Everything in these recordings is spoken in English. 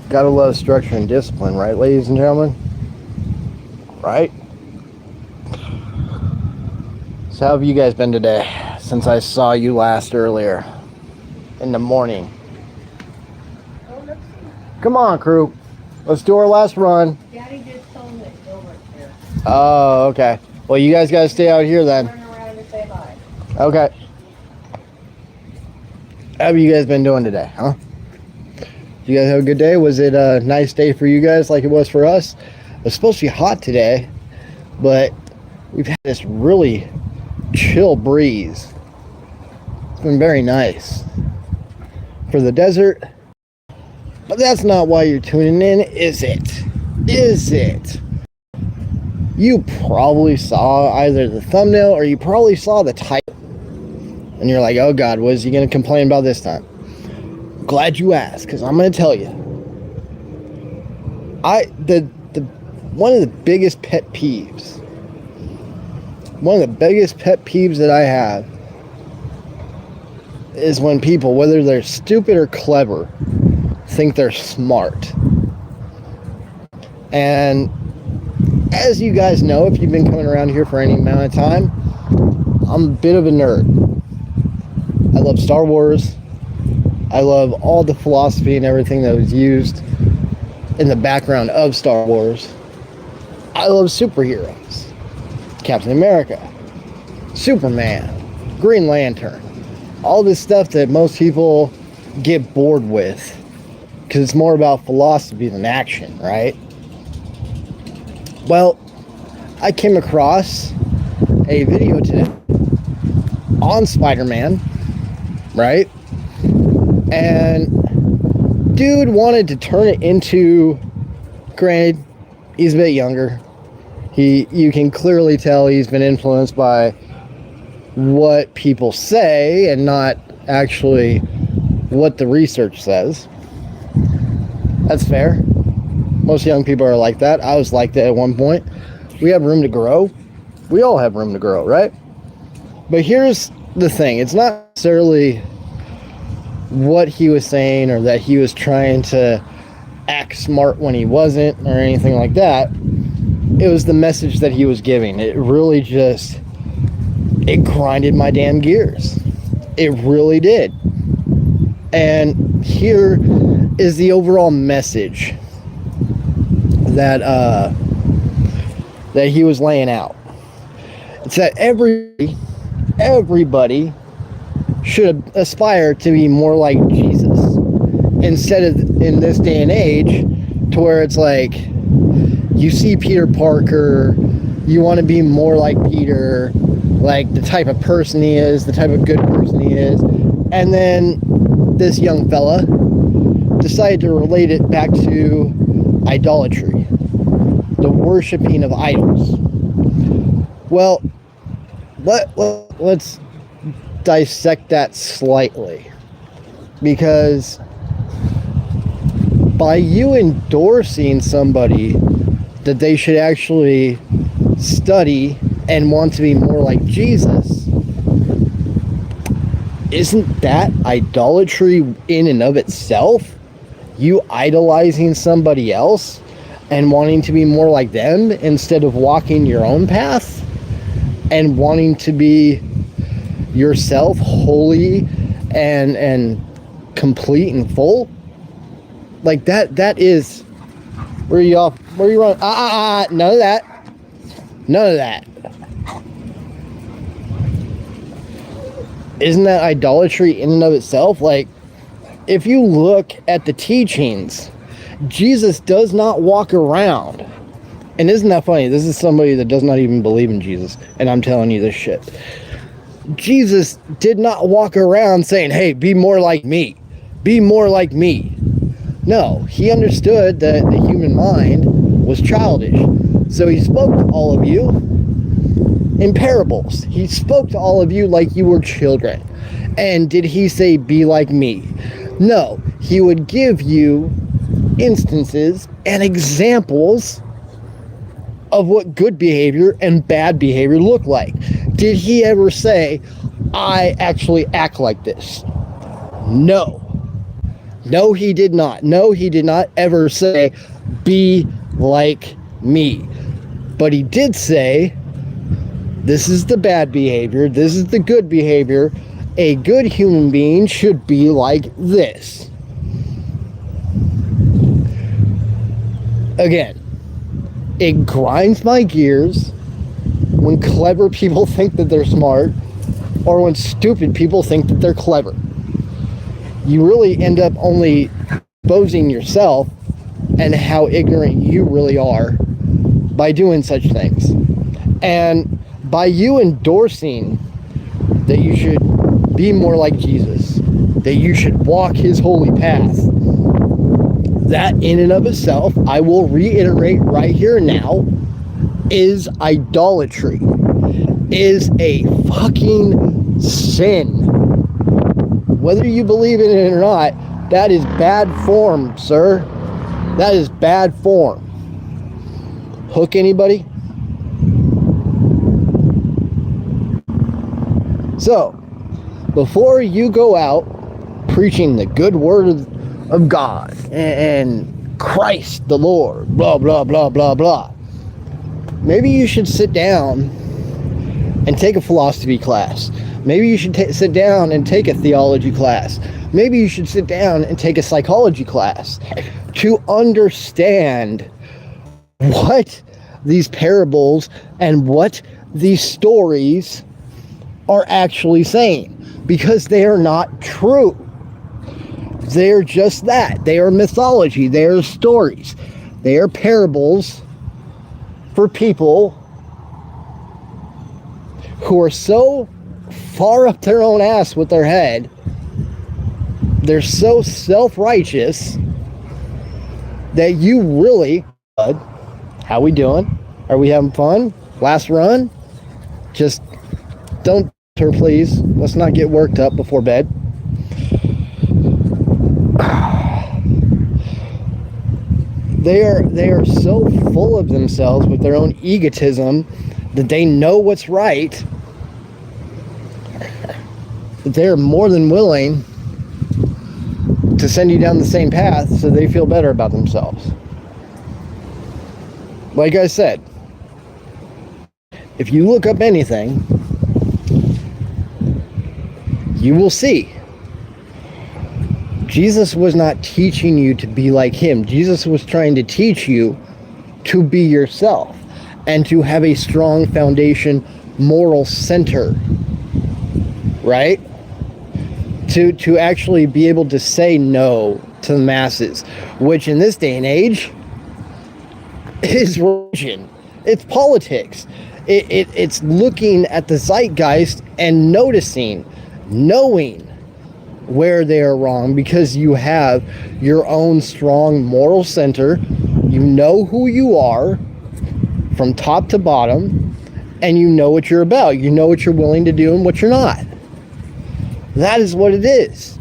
Gotta love structure and discipline, right, ladies and gentlemen? Right? So how have you guys been today since I saw you last earlier in the morning? Come on, crew. Let's do our last run. Daddy just told me it's over here. Oh, okay. Well, you guys gotta stay out here then. Turn around and say hi. Okay. How have you guys been doing today, huh? You guys have a good day? Was it a nice day for you guys like it was for us? It was supposed to be hot today, but we've had this really chill breeze. It's been very nice for the desert. But that's not why you're tuning in, is it? Is it? You probably saw either the thumbnail or you probably saw the title. And you're like, oh God, what is he going to complain about this time? Glad you asked, because I'm going to tell you. One of the biggest pet peeves, that I have is when people, whether they're stupid or clever, think they're smart. And as you guys know, if you've been coming around here for any amount of time, I'm a bit of a nerd. I love Star Wars. I love all the philosophy and everything that was used in the background of Star Wars. I love superheroes. Captain America, Superman, Green Lantern, all this stuff that most people get bored with because it's more about philosophy than action, right? Well, I came across a video today on Spider-Man, right? And dude wanted to turn it into, granted, he's a bit younger. You can clearly tell he's been influenced by what people say and not actually what the research says. That's fair. Most young people are like that. I was like that at one point. We have room to grow. We all have room to grow, right? But here's the thing. It's not necessarily what he was saying or that he was trying to act smart when he wasn't or anything like that. It was the message that he was giving. It really just, it grinded my damn gears. It really did. And here is the overall message that he was laying out. It's that everybody should aspire to be more like Jesus, instead of in this day and age to where it's like you see Peter Parker, you want to be more like Peter, like the type of person he is, the type of good person he is, and then this young fella decided to relate it back to idolatry, the worshiping of idols. Well, let's dissect that slightly, because by you endorsing somebody that they should actually study and want to be more like Jesus, isn't that idolatry in and of itself? You idolizing somebody else and wanting to be more like them instead of walking your own path and wanting to be yourself wholly and complete and full. Like that is where you off, where you run. None of that. None of that. Isn't that idolatry in and of itself? Like, if you look at the teachings, Jesus does not walk around. And isn't that funny? This is somebody that does not even believe in Jesus, and I'm telling you this shit. Jesus did not walk around saying, hey, be more like me. Be more like me. No, he understood that the human mind was childish. So he spoke to all of you in parables. He spoke to all of you like you were children. And did he say, be like me? No, he would give you instances and examples of what good behavior and bad behavior look like. Did he ever say, I actually act like this? No. No, he did not. No, he did not ever say, be like me. But he did say, this is the bad behavior, this is the good behavior. A good human being should be like this. Again, it grinds my gears when clever people think that they're smart, or when stupid people think that they're clever. You really end up only exposing yourself and how ignorant you really are by doing such things. And by you endorsing that you should be more like Jesus, that you should walk his holy path, that in and of itself, I will reiterate right here and now, is idolatry, is a fucking sin. Whether you believe in it or not, that is bad form, sir. That is bad form. Hook anybody? So, before you go out preaching the good word of God and Christ the Lord, blah, blah, blah, blah, blah, maybe you should sit down and take a philosophy class. Maybe you should sit down and take a theology class. Maybe you should sit down and take a psychology class to understand what these parables and what these stories are actually saying, because they are not true. They're just that. They are mythology. They are stories. They are parables for people who are so far up their own ass with their head, they're so self-righteous, that you really, bud, how we doing? Are we having fun? Last run? Just don't, sir, please. Let's not get worked up before bed. They are so full of themselves with their own egotism that they know what's right, that they're more than willing to send you down the same path so they feel better about themselves. Like I said, if you look up anything, you will see Jesus was not teaching you to be like him. Jesus was trying to teach you to be yourself and to have a strong foundation, moral center, right? To actually be able to say no to the masses, which in this day and age is religion. It's politics. It's looking at the zeitgeist and noticing, knowing where they are wrong, because you have your own strong moral center. You know who you are from top to bottom, and you know what you're about. You know what you're willing to do and what you're not. That is what it is.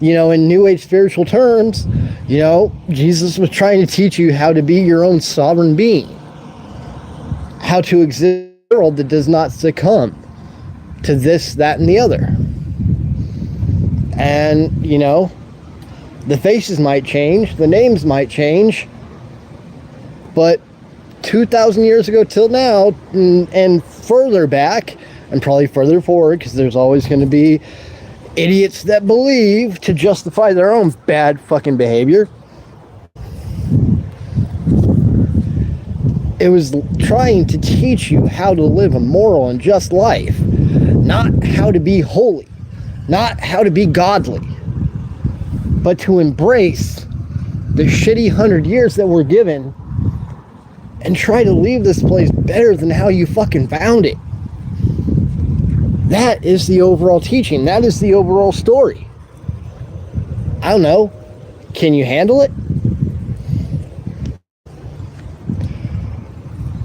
You know, in New Age spiritual terms, you know, Jesus was trying to teach you how to be your own sovereign being, how to exist in a world that does not succumb to this, that, and the other. And, you know, the faces might change, the names might change, but 2,000 years ago till now, and further back, and probably further forward, because there's always going to be idiots that believe to justify their own bad fucking behavior. It was trying to teach you how to live a moral and just life, not how to be holy, not how to be godly, but to embrace the shitty 100 years that we're given and try to leave this place better than how you fucking found it. That is the overall teaching. That is the overall story. I don't know. Can you handle it?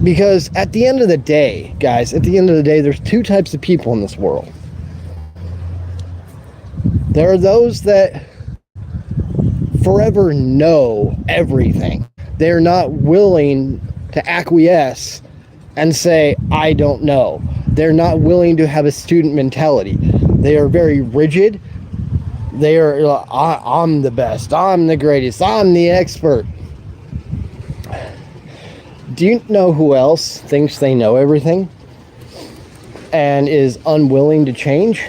Because at the end of the day, guys, at the end of the day, there's two types of people in this world. There are those that forever know everything. They're not willing to acquiesce and say, I don't know. They're not willing to have a student mentality. They are very rigid, I'm the best, I'm the greatest, I'm the expert. Do you know who else thinks they know everything and is unwilling to change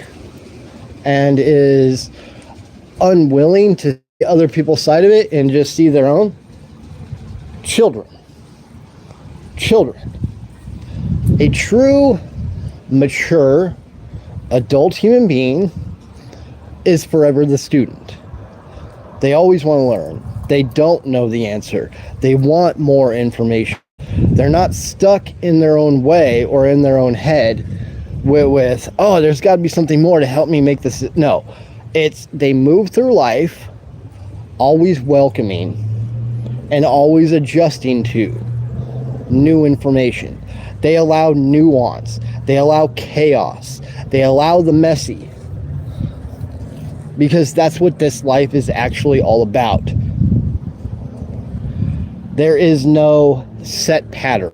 and is unwilling to see other people's side of it and just see their own? Children. A true, mature, adult human being is forever the student. They always want to learn. They don't know the answer. They want more information. They're not stuck in their own way or in their own head with oh, there's got to be something more to help me make this. No, it's they move through life always welcoming and always adjusting to new information. They allow nuance. They allow chaos. They allow the messy. Because that's what this life is actually all about. There is no set pattern.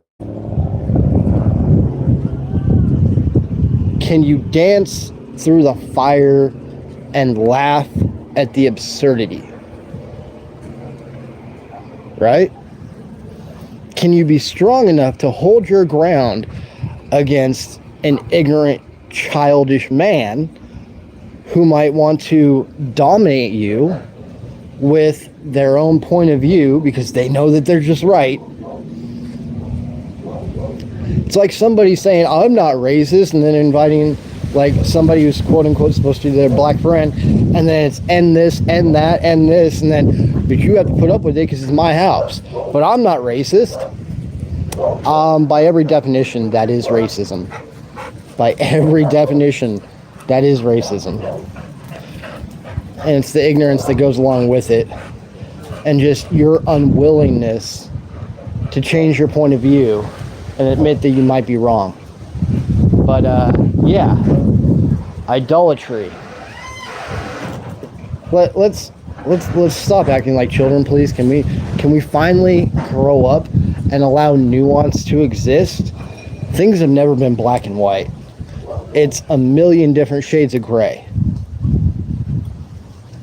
Can you dance through the fire and laugh at the absurdity? Right? Can you be strong enough to hold your ground against an ignorant, childish man who might want to dominate you with their own point of view because they know that they're just right? It's like somebody saying, I'm not racist, and then inviting like somebody who's quote unquote supposed to be their black friend, and then it's and this and that and this, and then but you have to put up with it because it's my house. But I'm not racist. By every definition, that is racism. By every definition, that is racism. And it's the ignorance that goes along with it. And just your unwillingness to change your point of view and admit that you might be wrong. But, yeah. Idolatry. Let's stop acting like children, please. Can we finally grow up and allow nuance to exist? Things have never been black and white. It's a million different shades of gray.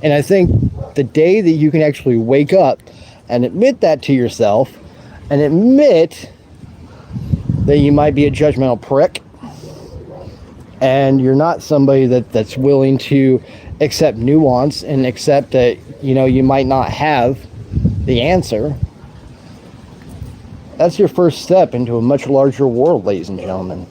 And I think the day that you can actually wake up and admit that to yourself and admit that you might be a judgmental prick and you're not somebody that's willing to accept nuance and accept that, you know, you might not have the answer, that's your first step into a much larger world, ladies and gentlemen.